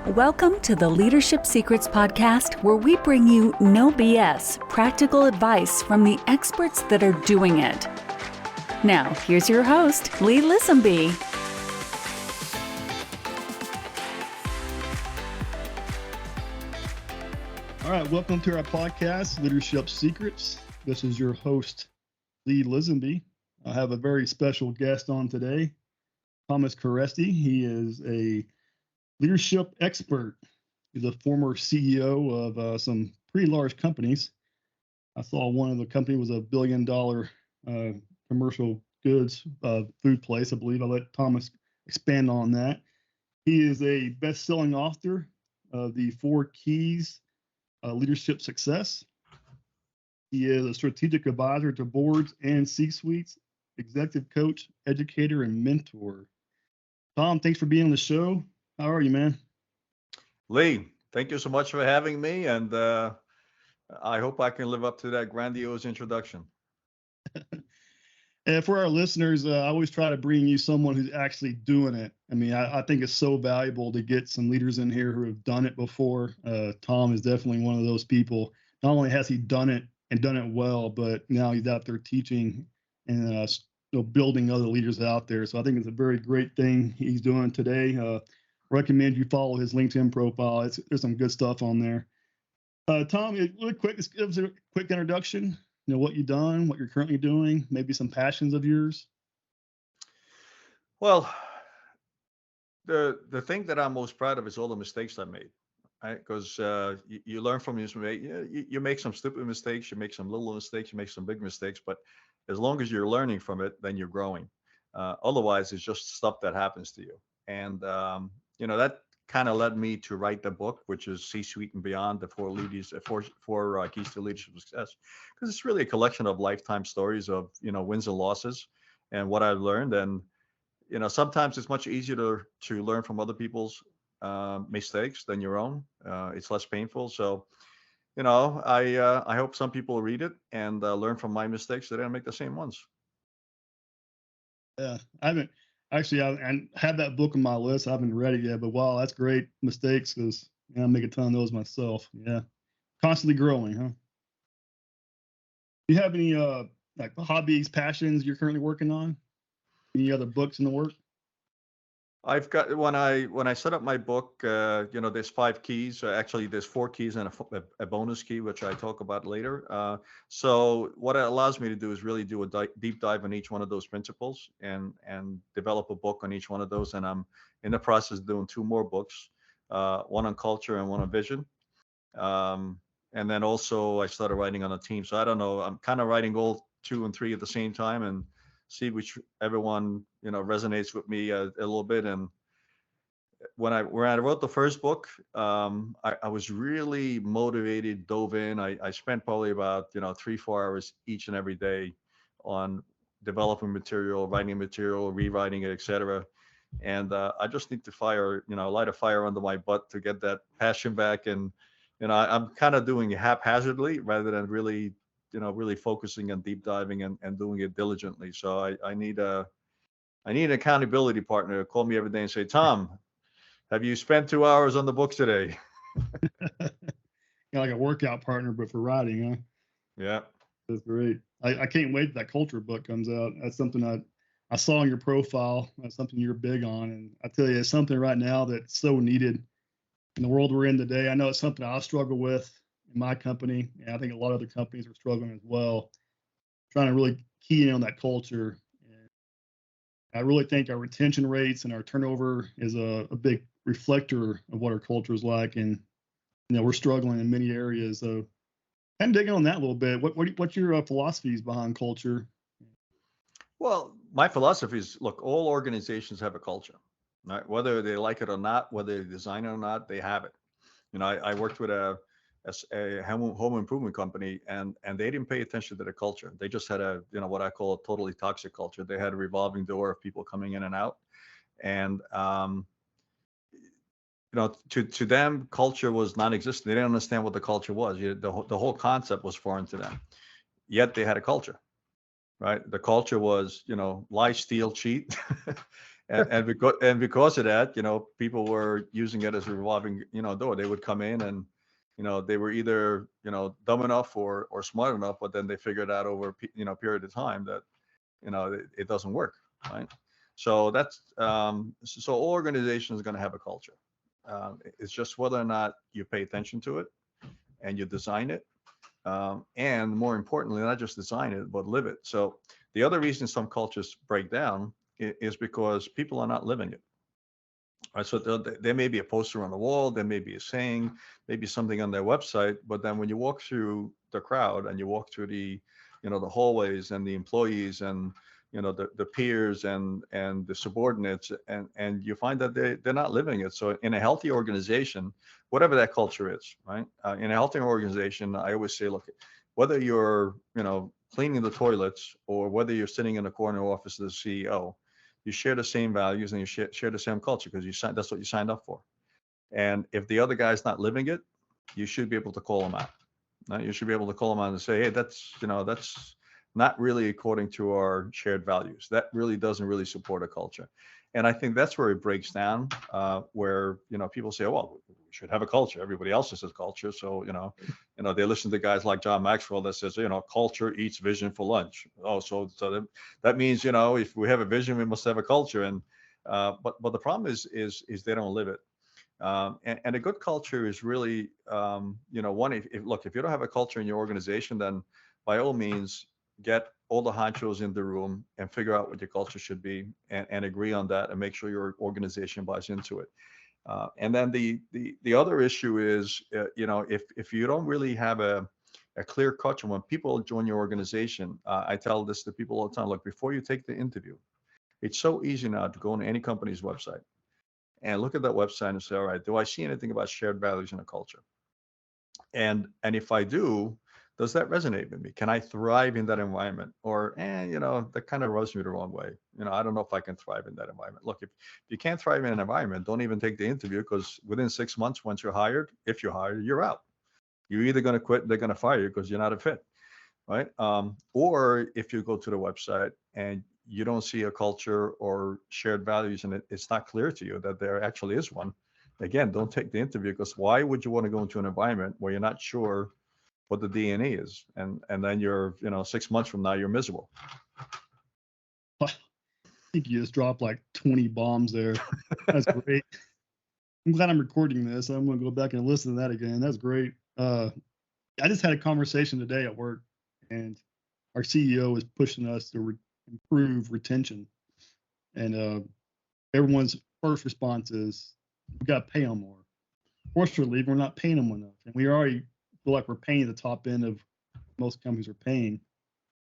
Welcome to the Leadership Secrets Podcast, where we bring you no BS, practical advice from the experts that are doing it. Now, here's your host, Lee Lisenby. All right, welcome to our podcast, Leadership Secrets. This is your host, Lee Lisenby. I have a very special guest on today, Thomas Kereszti. He is a leadership expert. He's a former CEO of some pretty large companies. I saw one of the company was $1 billion commercial goods food place, I believe. I'll let Thomas expand on that. He is a best-selling author of the 4 Keys Leadership Success. He is a strategic advisor to boards and C-suites, executive coach, educator, and mentor. Tom, thanks for being on the show. How are you, man? Lee, thank you so much for having me, and I hope I can live up to that grandiose introduction. And for our listeners, I always try to bring you someone who's actually doing it. I mean, I think it's so valuable to get some leaders in here who have done it before. Tom is definitely one of those people. Not only has he done it and done it well, but now he's out there teaching and building other leaders out there. So I think it's a very great thing he's doing today. Recommend you follow his LinkedIn profile. There's some good stuff on there. Tom, really quick, just give us a quick introduction. You know, what you've done, what you're currently doing, maybe some passions of yours. Well, the thing that I'm most proud of is all the mistakes I made, right? Because you learn from these mistakes. You make some stupid mistakes, you make some little mistakes, you make some big mistakes, but as long as you're learning from it, then you're growing. Otherwise, it's just stuff that happens to you. And that kind of led me to write the book, which is C-Suite and Beyond, the 4 Keys to Leadership Success, because it's really a collection of lifetime stories of, wins and losses and what I've learned. And, sometimes it's much easier to learn from other people's mistakes than your own. It's less painful. So, I hope some people read it and learn from my mistakes so they don't make the same ones. Yeah, I had that book on my list. I haven't read it yet, but wow, that's great mistakes because I make a ton of those myself. Yeah, constantly growing, huh? Do you have any like hobbies, passions you're currently working on? Any other books in the work? I've got when I set up my book, there's 5 keys. Actually, there's 4 keys and a bonus key, which I talk about later. So what it allows me to do is really do a deep dive on each one of those principles and develop a book on each one of those. And I'm in the process of doing 2 more books, one on culture and one on vision. And then also I started writing on a team. So I don't know. I'm kind of writing all 2 and 3 at the same time and see which everyone resonates with me a little bit. And when I wrote the first book, I was really motivated, dove in. I spent probably about 3-4 hours each and every day on developing material, writing material, rewriting it, etc. And I just need to light a fire under my butt to get that passion back. And I'm kind of doing it haphazardly rather than really focusing on deep diving and doing it diligently. So I need an accountability partner to call me every day and say, Tom, have you spent 2 hours on the books today? Like a workout partner, but for writing, huh? Yeah. That's great. I can't wait till that culture book comes out. That's something I saw on your profile. That's something you're big on. And I tell you, it's something right now that's so needed in the world we're in today. I know it's something I struggle with in my company, and I think a lot of other companies are struggling as well, trying to really key in on that culture. And I really think our retention rates and our turnover is a big reflector of what our culture is like, and we're struggling in many areas. So I'm digging on that a little bit. What's your philosophies behind culture? Well, my philosophy is, look, all organizations have a culture, right? Whether they like it or not, whether they design it or not, they have it. I worked with a home improvement company, and they didn't pay attention to the culture. They just had what I call a totally toxic culture. They had a revolving door of people coming in and out, and to them, culture was non-existent. They didn't understand what the culture was. The whole concept was foreign to them. Yet they had a culture, right? The culture was lie, steal, cheat, and because of that, people were using it as a revolving, door. They would come in and, they were either, dumb enough or smart enough, but then they figured out over, period of time that, it doesn't work, right? So that's so all organizations are going to have a culture. It's just whether or not you pay attention to it and you design it, and more importantly, not just design it but live it. So the other reason some cultures break down is because people are not living it. Right, so there may be a poster on the wall, there may be a saying, maybe something on their website, but then when you walk through the crowd and you walk through the hallways and the employees and the peers and the subordinates, and you find that they're not living it. So in a healthy organization, whatever that culture is, right? In a healthy organization, I always say, look, whether you're cleaning the toilets or whether you're sitting in the corner office of the CEO, you share the same values and you share the same culture because that's what you signed up for. And if the other guy's not living it, you should be able to call him out. Right? You should be able to call him out and say, hey, that's not really according to our shared values. That really doesn't really support a culture. And I think that's where it breaks down, where people say, well, we should have a culture. Everybody else has a culture. So they listen to guys like John Maxwell that says, culture eats vision for lunch. Oh, so that means if we have a vision, we must have a culture. And but the problem is they don't live it. And a good culture is really one. If you don't have a culture in your organization, then by all means get all the honchos in the room and figure out what your culture should be and agree on that and make sure your organization buys into it. And then the other issue is, if you don't really have a clear culture, when people join your organization, I tell this to people all the time, look, before you take the interview, it's so easy now to go on any company's website and look at that website and say, all right, do I see anything about shared values in a culture? And if I do, does that resonate with me? Can I thrive in that environment? Or, that kind of rubs me the wrong way. I don't know if I can thrive in that environment. Look, if you can't thrive in an environment, don't even take the interview, because within 6 months, once you're hired, if you're hired, you're out. You're either going to quit, they're going to fire you because you're not a fit, right? Or if you go to the website and you don't see a culture or shared values and it's not clear to you that there actually is one, again, don't take the interview, because why would you want to go into an environment where you're not sure what the DNA is, and then you're 6 months from now you're miserable. I think you just dropped like 20 bombs there. That's great. I'm glad I'm recording this. I'm going to go back and listen to that again. That's great. I just had a conversation today at work, and our CEO is pushing us to improve retention, and everyone's first response is, we got to pay them more. Fortunately, we're not paying them enough, and we already feel like we're paying the top end of most companies are paying.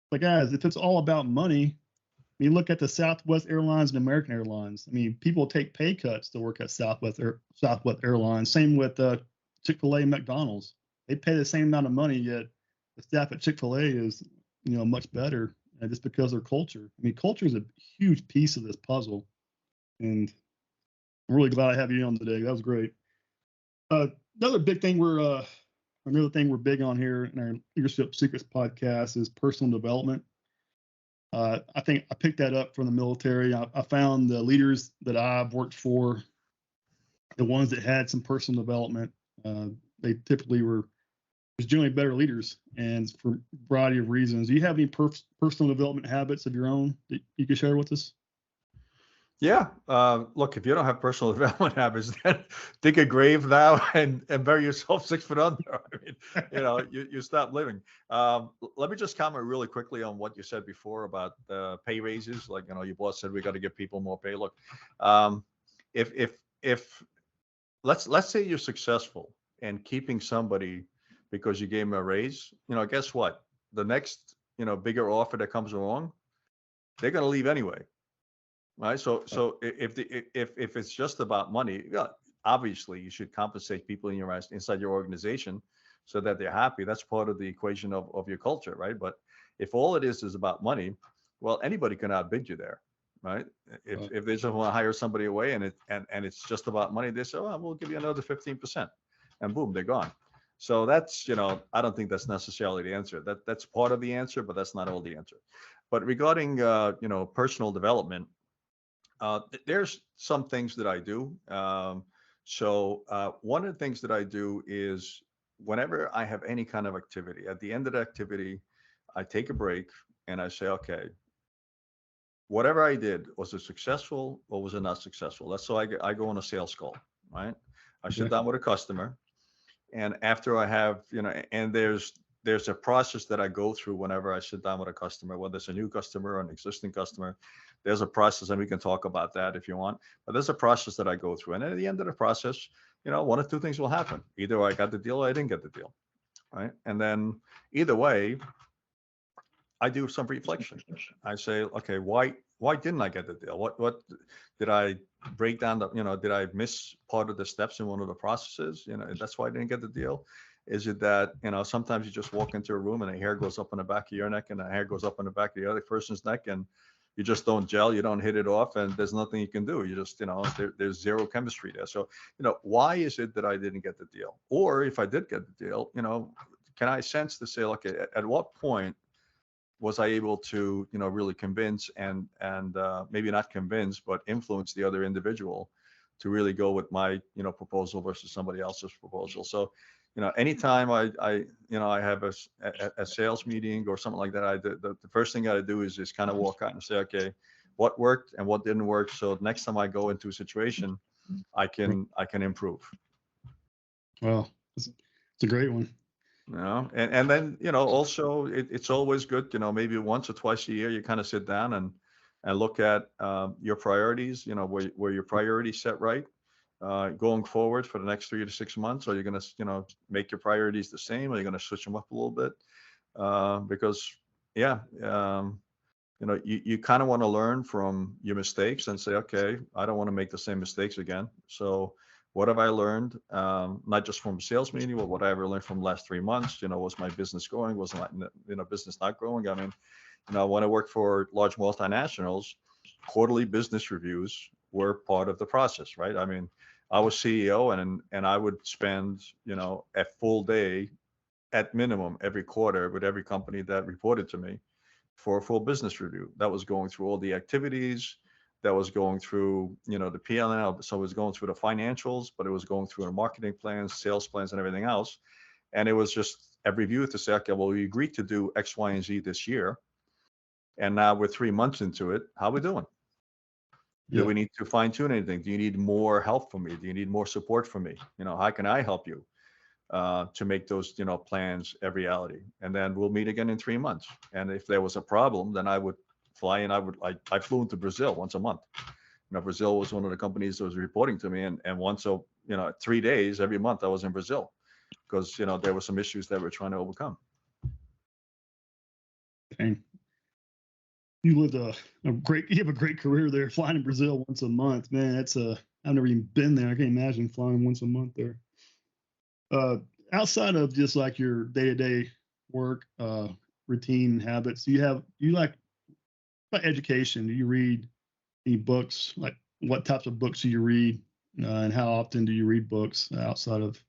But guys, if it's all about money, I mean, look at the Southwest Airlines and American Airlines. I mean, people take pay cuts to work at Southwest Airlines. Same with Chick-fil-A and McDonald's. They pay the same amount of money, yet the staff at Chick-fil-A is, much better, just because of their culture. I mean, culture is a huge piece of this puzzle, and I'm really glad I have you on today. That was great. Another thing we're big on here in our Leadership Secrets podcast is personal development. I think I picked that up from the military. I found the leaders that I've worked for, the ones that had some personal development, they typically were generally better leaders, and for a variety of reasons. Do you have any personal development habits of your own that you could share with us? Yeah. Look, if you don't have personal development habits, then dig a grave now and bury yourself 6 foot under. I mean, you stop living. Let me just comment really quickly on what you said before about pay raises. Like, your boss said we got to give people more pay. Look, if let's say you're successful in keeping somebody because you gave them a raise, guess what? The next, bigger offer that comes along, they're going to leave anyway. Right. So if it's just about money, obviously you should compensate people inside your organization so that they're happy. That's part of the equation of your culture, right? But if all it is about money, well, anybody can outbid you there, right? If they just want to hire somebody away and it's just about money, they say, well, we'll give you another 15%, and boom, they're gone. So that's, I don't think that's necessarily the answer. That's part of the answer, but that's not all the answer. But regarding personal development, There's some things that I do. One of the things that I do is whenever I have any kind of activity, at the end of the activity, I take a break and I say, okay, whatever I did, was it successful or was it not successful? That's so I go on a sales call, right? I sit Okay. down with a customer, and after I have, and there's a process that I go through whenever I sit down with a customer, whether it's a new customer or an existing customer. There's a process, and we can talk about that if you want. But there's a process that I go through, and at the end of the process, one of two things will happen: either I got the deal or I didn't get the deal, right? And then either way, I do some reflection. I say, okay, why didn't I get the deal? What did I break down did I miss part of the steps in one of the processes? That's why I didn't get the deal. Is it that, sometimes you just walk into a room and a hair goes up on the back of your neck and a hair goes up on the back of the other person's neck, and you just don't gel, you don't hit it off, and there's nothing you can do. You just, there's zero chemistry there. So, why is it that I didn't get the deal? Or if I did get the deal, can I sense to say, okay, at what point was I able to, really convince and maybe not convince, but influence the other individual to really go with my, proposal versus somebody else's proposal. So, anytime I have a sales meeting or something like that, the first thing I do is just kind of walk out and say, okay, what worked and what didn't work. So next time I go into a situation, I can improve. Well, it's a great one. And then, also it's always good, maybe once or twice a year, you kind of sit down and look at your priorities, where your priorities set right, going forward for the next 3 to 6 months. Are you going to, make your priorities the same? Are you going to switch them up a little bit? Because you kind of want to learn from your mistakes and say, okay, I don't want to make the same mistakes again. So what have I learned? Not just from a sales meeting, but what I ever learned from the last 3 months. Was my business growing? Was my business not growing? I mean, when I worked for large multinationals, quarterly business reviews were part of the process, right? I mean, I was CEO, and I would spend a full day at minimum every quarter with every company that reported to me for a full business review. That was going through all the activities, that was going through, the P&L. So it was going through the financials, but it was going through the marketing plans, sales plans, and everything else. And it was just a review to say, okay, well, we agreed to do X, Y, and Z this year. And now we're 3 months into it. How are we doing? Do we need to fine tune anything? Do you need more help from me? Do you need more support from me? How can I help you to make those, plans a reality? And then we'll meet again in 3 months. And if there was a problem, then I would fly, and I flew into Brazil once a month. Brazil was one of the companies that was reporting to me, and once 3 days every month I was in Brazil because there were some issues that we're trying to overcome. Dang. You have a great career there, flying in Brazil once a month, man. I've never even been there. I can't imagine flying once a month there. Outside of just like your day-to-day work, routine habits, you like education? Do you read any books? Like, what types of books do you read, and how often do you read books outside of,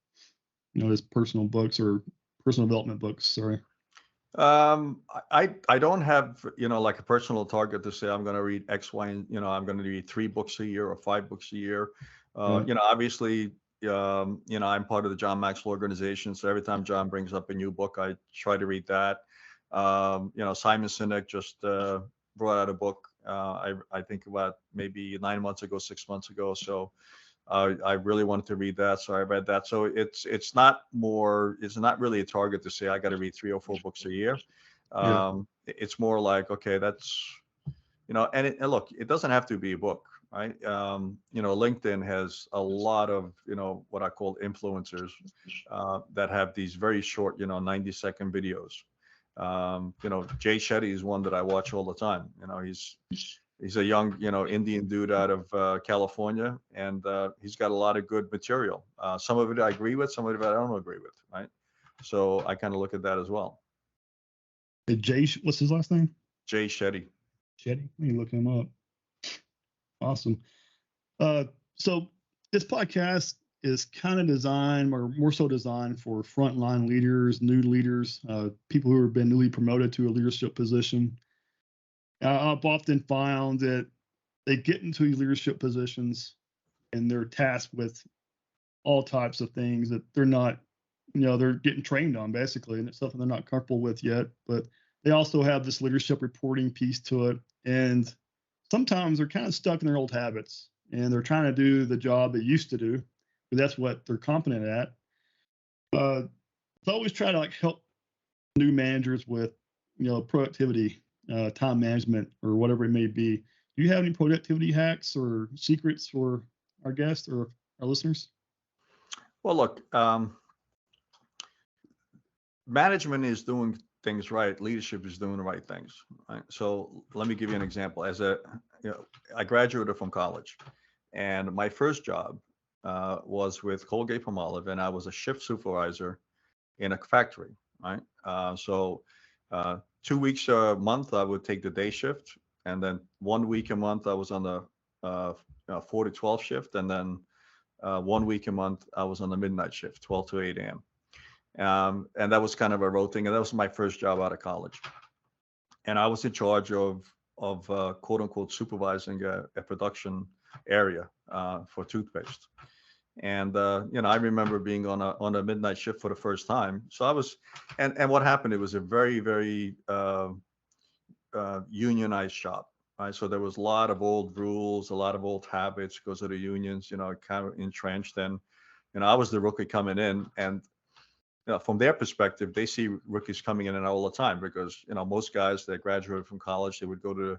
just personal books or personal development books? Sorry. I don't have, like a personal target to say I'm going to read X, Y, and, I'm going to read 3 books a year or 5 books a year. Obviously, I'm part of the John Maxwell organization. So every time John brings up a new book, I try to read that. Simon Sinek just brought out a book, I think about maybe 9 months ago, 6 months ago. So I really wanted to read that, so I read that. So it's not really a target to say I got to read 3 or 4 books a year. It's more like, okay, that's and look, it doesn't have to be a book, right? LinkedIn has a lot of what I call influencers that have these very short 90-second videos. Jay Shetty is one that I watch all the time. He's a young, Indian dude out of California, and he's got a lot of good material. Some of it I agree with, some of it I don't agree with, right? So I kind of look at that as well. What's his last name? Jay Shetty. Shetty. Let me look him up. Awesome. So this podcast is kind of designed, or more so designed, for frontline leaders, new leaders, people who have been newly promoted to a leadership position. I've often found that they get into these leadership positions and they're tasked with all types of things that they're not, they're getting trained on basically, and it's something they're not comfortable with yet. But they also have this leadership reporting piece to it, and sometimes they're kind of stuck in their old habits, and they're trying to do the job they used to do, but that's what they're competent at. So I always try to help new managers with, productivity, time management, or whatever it may be. Do you have any productivity hacks or secrets for our guests or our listeners? Well, look, management is doing things right. Leadership is doing the right things. Right? So let me give you an example. I graduated from college, and my first job was with Colgate-Palmolive, and I was a shift supervisor in a factory. Right. 2 weeks a month I would take the day shift, and then 1 week a month I was on the 4 to 12 shift, and then 1 week a month I was on the midnight shift, 12 to 8 a.m. And that was kind of a rotating, and that was my first job out of college. And I was in charge of quote unquote supervising a production area for toothpaste. And I remember being on a midnight shift for the first time. So I was, and what happened? It was a very, very unionized shop. Right? So there was a lot of old rules, a lot of old habits because of the unions, kind of entrenched. And I was the rookie coming in, and from their perspective, they see rookies coming in and out all the time because, most guys that graduated from college, they would go to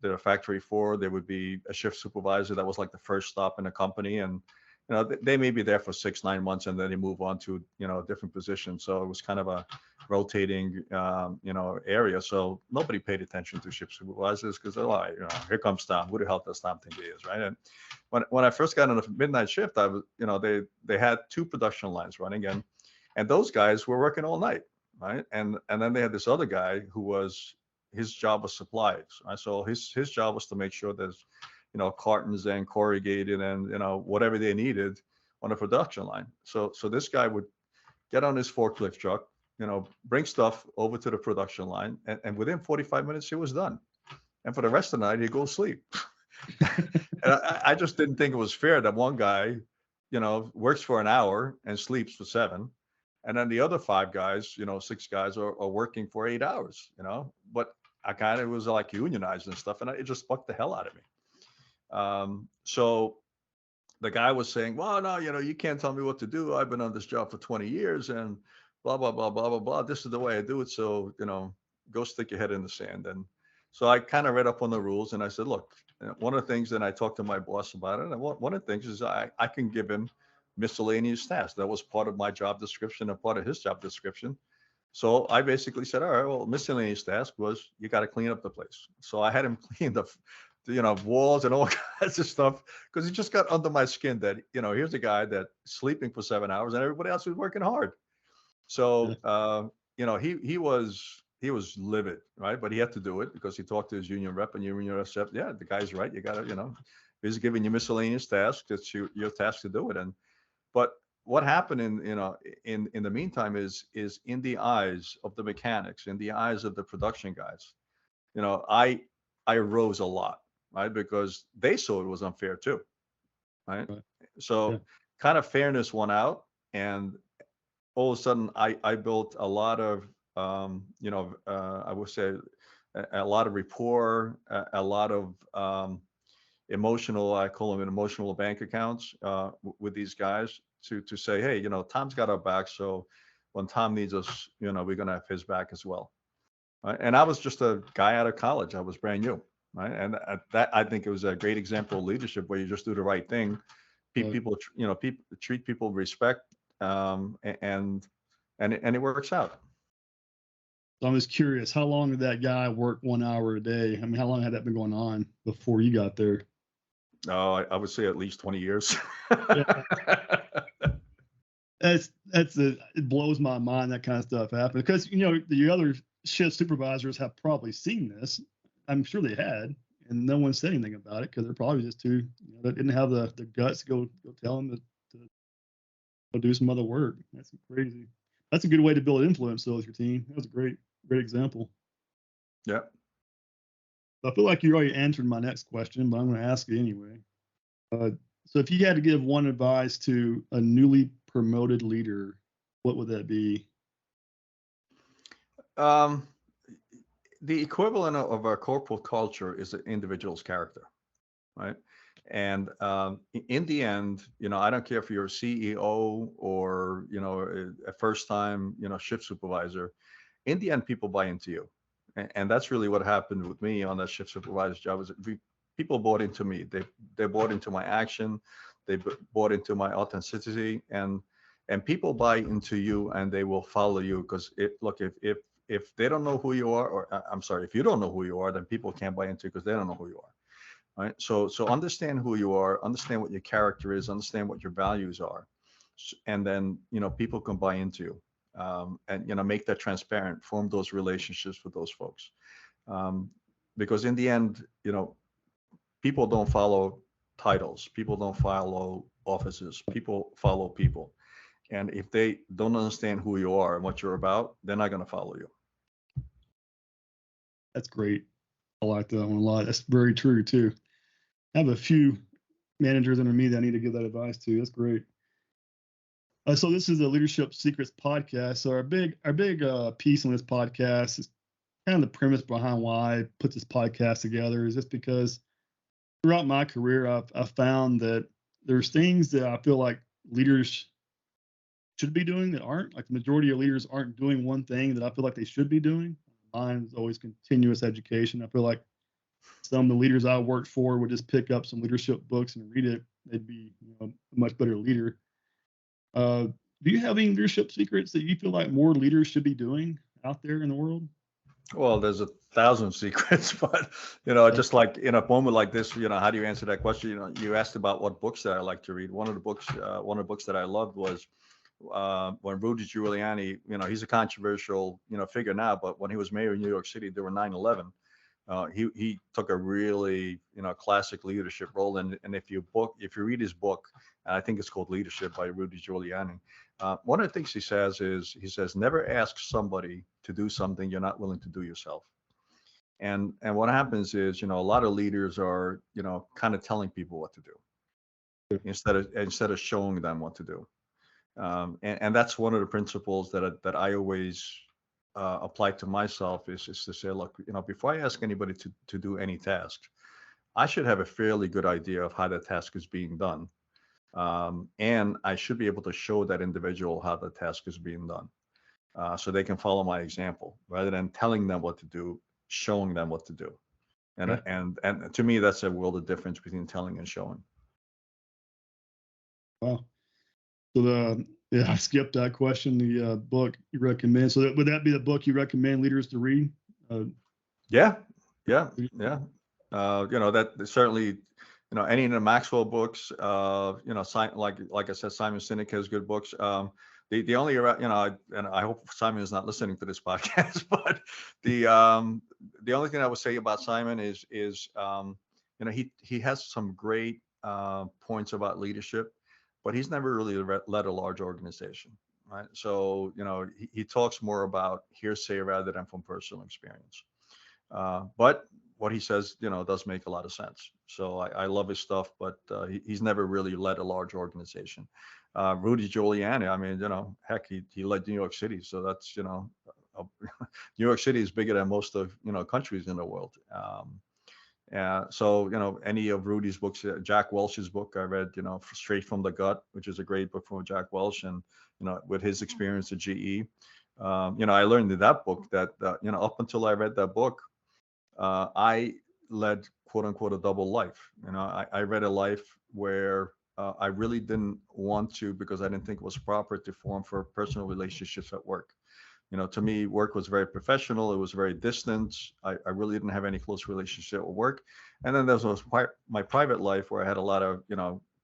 the factory floor. There would be a shift supervisor that was like the first stop in the company. And, they may be there for 6-9 months and then they move on to, a different position. So it was kind of a rotating, area. So nobody paid attention to shift supervisors because they're like, here comes Tom. Who the hell does Tom think he is, right? And when I first got on the midnight shift, I was, they had 2 production lines running, and those guys were working all night, right? And then they had this other guy his job was supplies, right? So his job was to make sure there's, cartons and corrugated and, whatever they needed on the production line. So this guy would get on his forklift truck, bring stuff over to the production line, and within 45 minutes, it was done. And for the rest of the night, he'd go sleep. And I just didn't think it was fair that one guy, works for an hour and sleeps for 7. And then the other 5 guys, 6 guys are working for 8 hours, but I kind of was like unionized and stuff. And it just bucked the hell out of me. So the guy was saying, well, no, you can't tell me what to do. I've been on this job for 20 years and blah, blah, blah, blah, blah, blah. This is the way I do it. So, go stick your head in the sand. And so I kind of read up on the rules and I said, look, one of the things, and I talked to my boss about it. And one of the things is I can give him miscellaneous tasks. That was part of my job description and part of his job description. So I basically said, all right, well, miscellaneous task was you got to clean up the place. So I had him clean the walls and all kinds of stuff because it just got under my skin that, here's a guy that's sleeping for 7 hours and everybody else was working hard. So, he was livid, right? But he had to do it because he talked to his union rep, and union rep said, yeah, the guy's right. You got to, he's giving you miscellaneous tasks. It's your task to do it. But what happened in the meantime is in the eyes of the mechanics, in the eyes of the production guys, I rose a lot, right? Because they saw it was unfair too, right? So kind of fairness won out, and all of a sudden I built a lot of, I would say a lot of rapport, a lot of emotional, I call them emotional bank accounts with these guys to say, hey, Tom's got our back. So when Tom needs us, we're going to have his back as well. Right? And I was just a guy out of college. I was brand new. Right. And that, I think it was a great example of leadership where you just do the right thing. People, people treat people with respect, and it works out. So I'm just curious, how long did that guy work 1 hour a day? I mean, how long had that been going on before you got there? Oh, I would say at least 20 years. It blows my mind that kind of stuff happened because, the other shift supervisors have probably seen this. I'm sure they had, and no one said anything about it because they're probably just too, they didn't have the guts to go tell them to go do some other work. That's crazy. That's a good way to build influence though with your team. That was a great example. Yeah. I feel like you already answered my next question, but I'm going to ask it anyway. So if you had to give one advice to a newly promoted leader, what would that be? The equivalent of our corporate culture is the individual's character, right? And in the end, I don't care if you're a CEO or, a first time, shift supervisor. In the end, people buy into you. And that's really what happened with me on that shift supervisor job. Is people bought into me. They bought into my action. They bought into my authenticity, and people buy into you, and they will follow you. Because if they don't know who you are, or I'm sorry, if you don't know who you are, then people can't buy into you because they don't know who you are, right? So understand who you are, understand what your character is, understand what your values are, and then people can buy into you. And make that transparent, form those relationships with those folks, because in the end, people don't follow titles, people don't follow offices, people follow people. And if they don't understand who you are and what you're about, they're not going to follow you. That's great. I like that one a lot. That's very true too. I have a few managers under me that I need to give that advice to. That's great. So this is the Leadership Secrets podcast. So our big piece on this podcast is kind of the premise behind why I put this podcast together. Is just because throughout my career, I've found that there's things that I feel like leaders should be doing that aren't. Like the majority of leaders aren't doing one thing that I feel like they should be doing. Mine is always continuous education. I feel like some of the leaders I worked for would just pick up some leadership books and read it. They'd be a much better leader. Do you have any leadership secrets that you feel like more leaders should be doing out there in the world? Well, there's 1,000 secrets, but just like in a moment like this, how do you answer that question? You asked about what books that I like to read. One of the books that I loved was when Rudy Giuliani, he's a controversial, figure now, but when he was mayor of New York City during 9/11, he took a really, classic leadership role. And if you read his book, I think it's called Leadership by Rudy Giuliani. One of the things he says is, never ask somebody to do something you're not willing to do yourself. And what happens is, a lot of leaders are, kind of telling people what to do instead of showing them what to do. And that's one of the principles that I always apply to myself is to say, look, before I ask anybody to do any task, I should have a fairly good idea of how that task is being done. And I should be able to show that individual how the task is being done, so they can follow my example rather than telling them what to do, showing them what to do. And to me, that's a world of difference between telling and showing. Wow. So I skipped that question. The book you recommend. So would that be the book you recommend leaders to read? Yeah. That certainly, any of the Maxwell books, like I said, Simon Sinek has good books. The only, and I hope Simon is not listening to this podcast, but the only thing I would say about Simon is he has some great points about leadership, but he's never really led a large organization, right? So, he talks more about hearsay rather than from personal experience. But what he says, does make a lot of sense. So I love his stuff, but he's never really led a large organization. Rudy Giuliani, I mean, heck, he led New York City. So that's, New York City is bigger than most of, countries in the world. So, any of Rudy's books, Jack Welch's book, I read, Straight from the Gut, which is a great book from Jack Welch. And, with his experience at GE, I learned in that book that, up until I read that book, I led quote unquote a double life. I read a life where I really didn't want to, because I didn't think it was proper to form for personal relationships at work. To me, work was very professional. It was very distant. I really didn't have any close relationship with work. And then there was my private life where I had a lot of,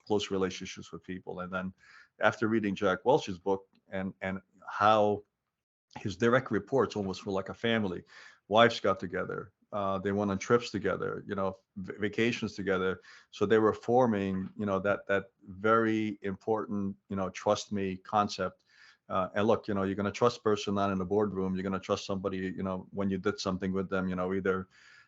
close relationships with people. And then after reading Jack Welch's book and how his direct reports almost were like a family, wives got together. They went on trips together, vacations together. So they were forming, that very important, trust me concept. And look, you're going to trust a person not in the boardroom. You're going to trust somebody, when you did something with them, either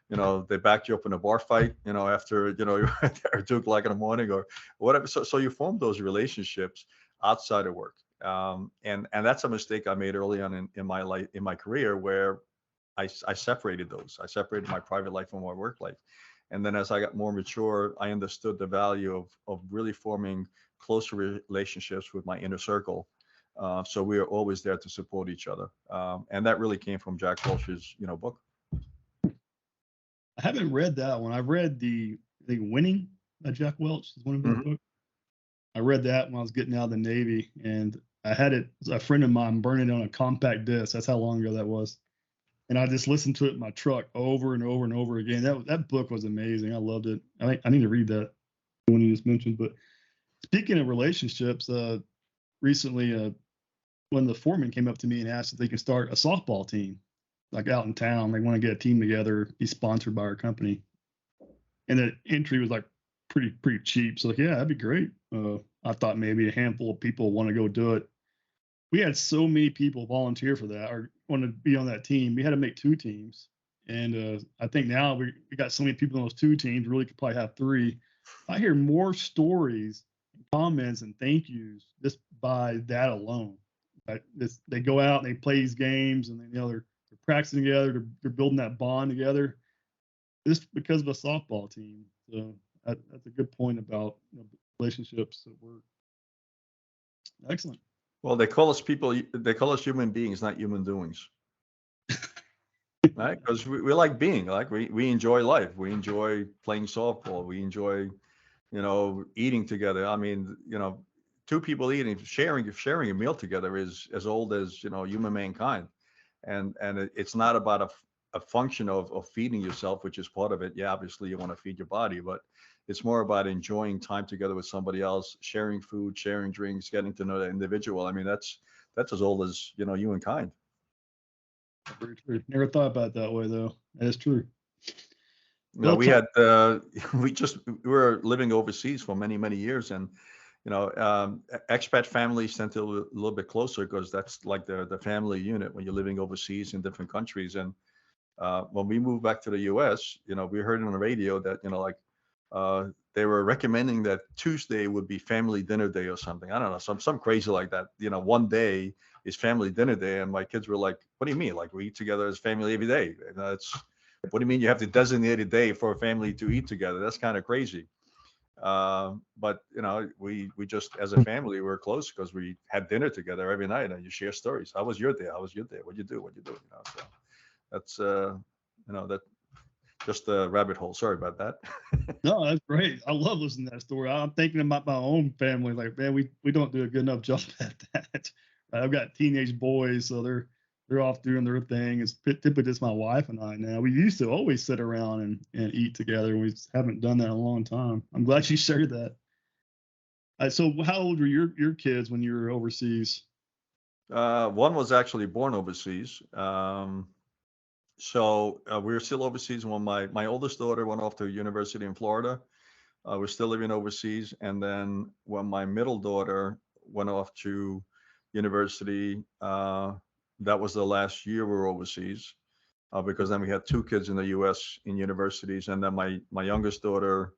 they backed you up in a bar fight, after, you're there at 2 o'clock in the morning or whatever. So you form those relationships outside of work. And that's a mistake I made early on in my life, in my career, where I separated those. I separated my private life from my work life. And then as I got more mature, I understood the value of really forming closer relationships with my inner circle. So we are always there to support each other. And that really came from Jack Welch's, book. I haven't read that one. I've read I think Winning by Jack Welch is one of his books. I read that when I was getting out of the Navy, and I had a friend of mine burn it on a compact disc. That's how long ago that was. And I just listened to it in my truck over and over and over again. That book was amazing. I loved it. I need to read that one you just mentioned. But speaking of relationships, recently one of the foremen came up to me and asked if they could start a softball team, like out in town. They want to get a team together, be sponsored by our company. And the entry was like pretty cheap. So like, yeah, that'd be great. I thought maybe a handful of people want to go do it. We had so many people volunteer for that or want to be on that team. We had to make 2 teams. And I think now we got so many people on those 2 teams, really could probably have 3. I hear more stories, comments, and thank yous just by that alone. They go out and they play these games, and then they're practicing together, they're building that bond together, just because of a softball team. So that's a good point about relationships at work. Excellent. Well, they call us people. They call us human beings, not human doings, right? Because we like being, like we enjoy life. We enjoy playing softball. We enjoy, eating together. I mean, 2 people eating, sharing a meal together is as old as human mankind, and it's not about a function of feeding yourself, which is part of it. Yeah, obviously you want to feed your body, but it's more about enjoying time together with somebody else, sharing food, sharing drinks, getting to know that individual. I mean, that's as old as humankind. Very true. Never thought about it that way, though. That is true. No, we had we were living overseas for many years, and expat families tend to a little bit closer because that's like the family unit when you're living overseas in different countries. And when we moved back to the U.S., we heard on the radio that they were recommending that Tuesday would be family dinner day or something. I don't know, some crazy like that. One day is family dinner day, and my kids were like, "What do you mean? Like we eat together as family every day?" What do you mean you have to designate a day for a family to eat together? That's kind of crazy. But we just as a family we're close because we had dinner together every night, and you share stories. How was your day? How was your day? What'd you do? So that's that. Just a rabbit hole. Sorry about that. No, that's great. I love listening to that story. I'm thinking about my own family. Like, man, we don't do a good enough job at that. I've got teenage boys, so they're off doing their thing. It's typically just my wife and I now. We used to always sit around and eat together, and we just haven't done that in a long time. I'm glad you shared that. So how old were your kids when you were overseas? One was actually born overseas. So we were still overseas when my oldest daughter went off to university in Florida. We're still living overseas. And then when my middle daughter went off to university, that was the last year we were overseas, because then we had 2 kids in the U.S. in universities. And then my youngest daughter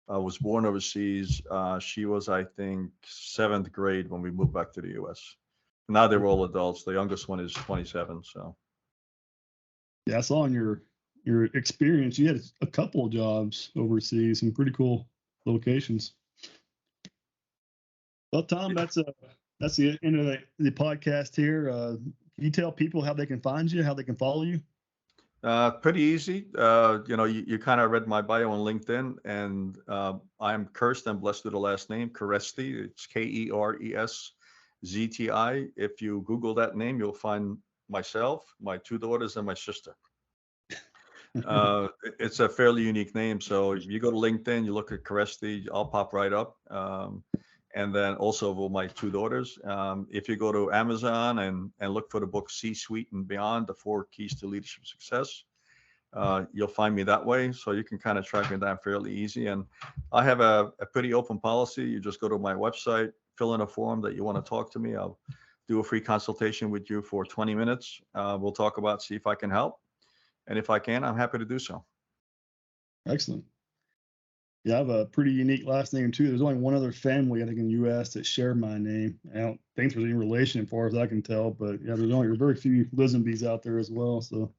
was born overseas. She was, I think, 7th grade when we moved back to the U.S. Now they're all adults. The youngest one is 27. So. Yeah, I saw in your experience, you had a couple of jobs overseas, some pretty cool locations. Well, Tom, that's the end of the podcast here. Can you tell people how they can find you, how they can follow you? Pretty easy. You kind of read my bio on LinkedIn, and I'm cursed and blessed with the last name, Kereszti. It's Kereszti. If you Google that name, you'll find myself, my 2 daughters, and my sister. It's a fairly unique name. So if you go to LinkedIn, you look at Kereszti, I'll pop right up. And then also with my 2 daughters. If you go to Amazon and look for the book C-Suite and Beyond, the 4 Keys to Leadership Success, you'll find me that way. So you can kind of track me down fairly easy. And I have a pretty open policy. You just go to my website, fill in a form that you want to talk to me. I'll do a free consultation with you for 20 minutes. We'll talk about, see if I can help. And if I can, I'm happy to do so. Excellent. Yeah, I have a pretty unique last name too. There's only one other family, I think, in the U.S. that share my name. I don't think there's any relation, as far as I can tell. But yeah, there's very few Lisenbys out there as well. So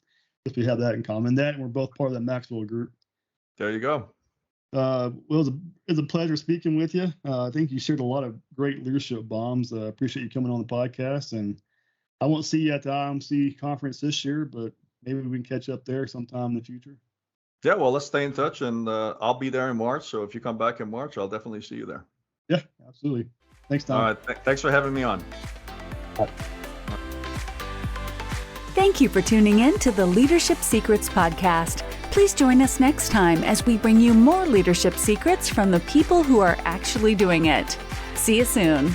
if we have that in common, and we're both part of the Maxwell group. There you go. Well, it was a pleasure speaking with you. I think you shared a lot of great leadership bombs. Appreciate you coming on the podcast. And I won't see you at the IMC conference this year, but maybe we can catch up there sometime in the future. Yeah, well, let's stay in touch, and I'll be there in March. So if you come back in March, I'll definitely see you there. Yeah, absolutely. Thanks, Tom. All right. Thanks for having me on. Thank you for tuning in to the Leadership Secrets Podcast. Please join us next time as we bring you more leadership secrets from the people who are actually doing it. See you soon.